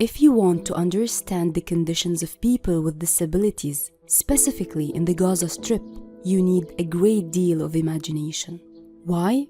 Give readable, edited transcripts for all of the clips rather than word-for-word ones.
If you want to understand the conditions of people with disabilities, specifically in the Gaza Strip, you need a great deal of imagination. Why?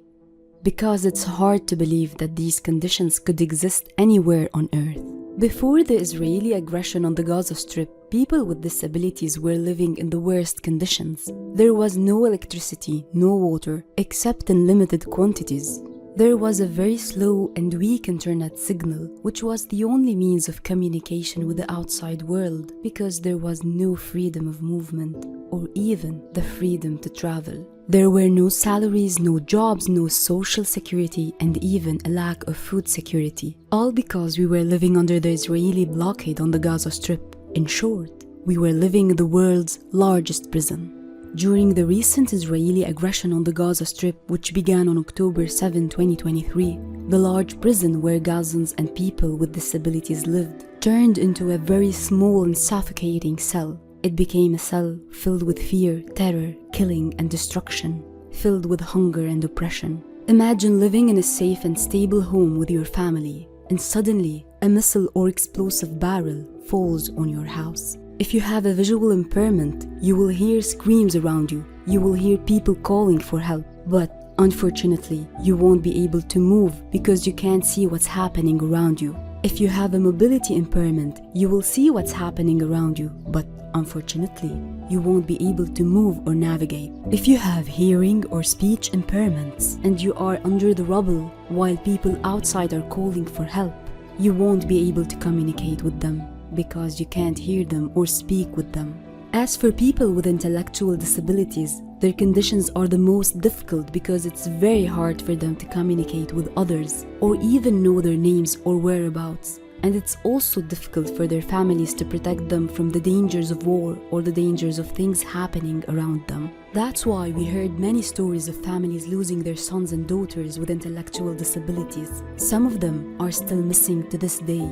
Because it's hard to believe that these conditions could exist anywhere on Earth. Before the Israeli aggression on the Gaza Strip, people with disabilities were living in the worst conditions. There was no electricity, no water, except in limited quantities. There was a very slow and weak internet signal, which was the only means of communication with the outside world, because there was no freedom of movement, or even the freedom to travel. There were no salaries, no jobs, no social security, and even a lack of food security. All because we were living under the Israeli blockade on the Gaza Strip. In short, we were living in the world's largest prison. During the recent Israeli aggression on the Gaza Strip, which began on October 7, 2023, the large prison where Gazans and people with disabilities lived turned into a very small and suffocating cell. It became a cell filled with fear, terror, killing and destruction, filled with hunger and oppression. Imagine living in a safe and stable home with your family, and suddenly a missile or explosive barrel falls on your house. If you have a visual impairment, you will hear screams around you. You will hear people calling for help. But unfortunately, you won't be able to move because you can't see what's happening around you. If you have a mobility impairment, you will see what's happening around you. But unfortunately, you won't be able to move or navigate. If you have hearing or speech impairments and you are under the rubble while people outside are calling for help, you won't be able to communicate with them, because you can't hear them or speak with them. As for people with intellectual disabilities, their conditions are the most difficult because it's very hard for them to communicate with others or even know their names or whereabouts. And it's also difficult for their families to protect them from the dangers of war or the dangers of things happening around them. That's why we heard many stories of families losing their sons and daughters with intellectual disabilities. Some of them are still missing to this day,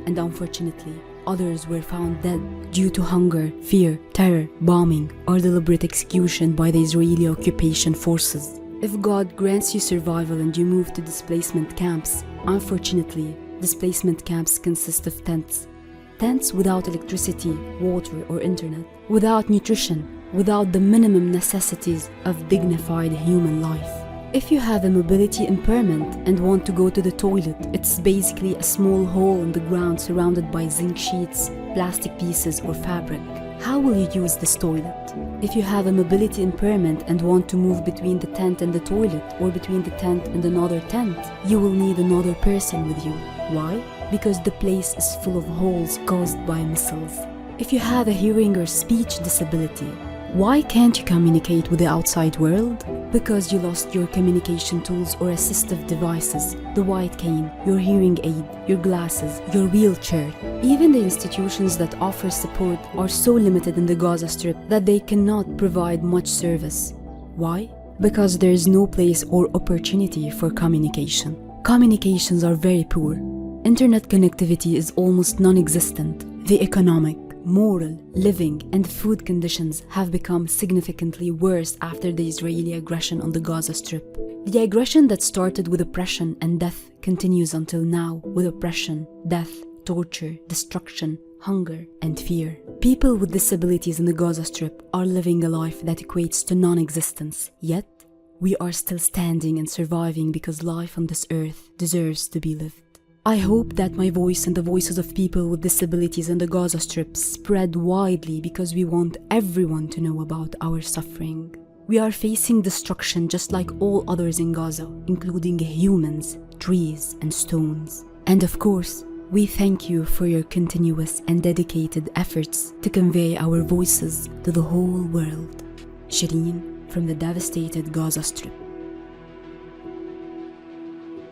and unfortunately, others were found dead due to hunger, fear, terror, bombing, or deliberate execution by the Israeli occupation forces. If God grants you survival and you move to displacement camps, unfortunately, displacement camps consist of tents. Tents without electricity, water, or internet, without nutrition, without the minimum necessities of dignified human life. If you have a mobility impairment and want to go to the toilet, it's basically a small hole in the ground surrounded by zinc sheets, plastic pieces, or fabric. How will you use this toilet? If you have a mobility impairment and want to move between the tent and the toilet, or between the tent and another tent, you will need another person with you. Why? Because the place is full of holes caused by missiles. If you have a hearing or speech disability, why can't you communicate with the outside world? Because you lost your communication tools or assistive devices, the white cane, your hearing aid, your glasses, your wheelchair. Even the institutions that offer support are so limited in the Gaza Strip that they cannot provide much service. Why? Because there is no place or opportunity for communication. Communications are very poor. Internet connectivity is almost non-existent. The economic, moral, living, and food conditions have become significantly worse after the Israeli aggression on the Gaza Strip. The aggression that started with oppression and death continues until now with oppression, death, torture, destruction, hunger, and fear. People with disabilities in the Gaza Strip are living a life that equates to non-existence. Yet, we are still standing and surviving because life on this earth deserves to be lived. I hope that my voice and the voices of people with disabilities in the Gaza Strip spread widely because we want everyone to know about our suffering. We are facing destruction just like all others in Gaza, including humans, trees, and stones. And of course, we thank you for your continuous and dedicated efforts to convey our voices to the whole world. Shireen from the devastated Gaza Strip.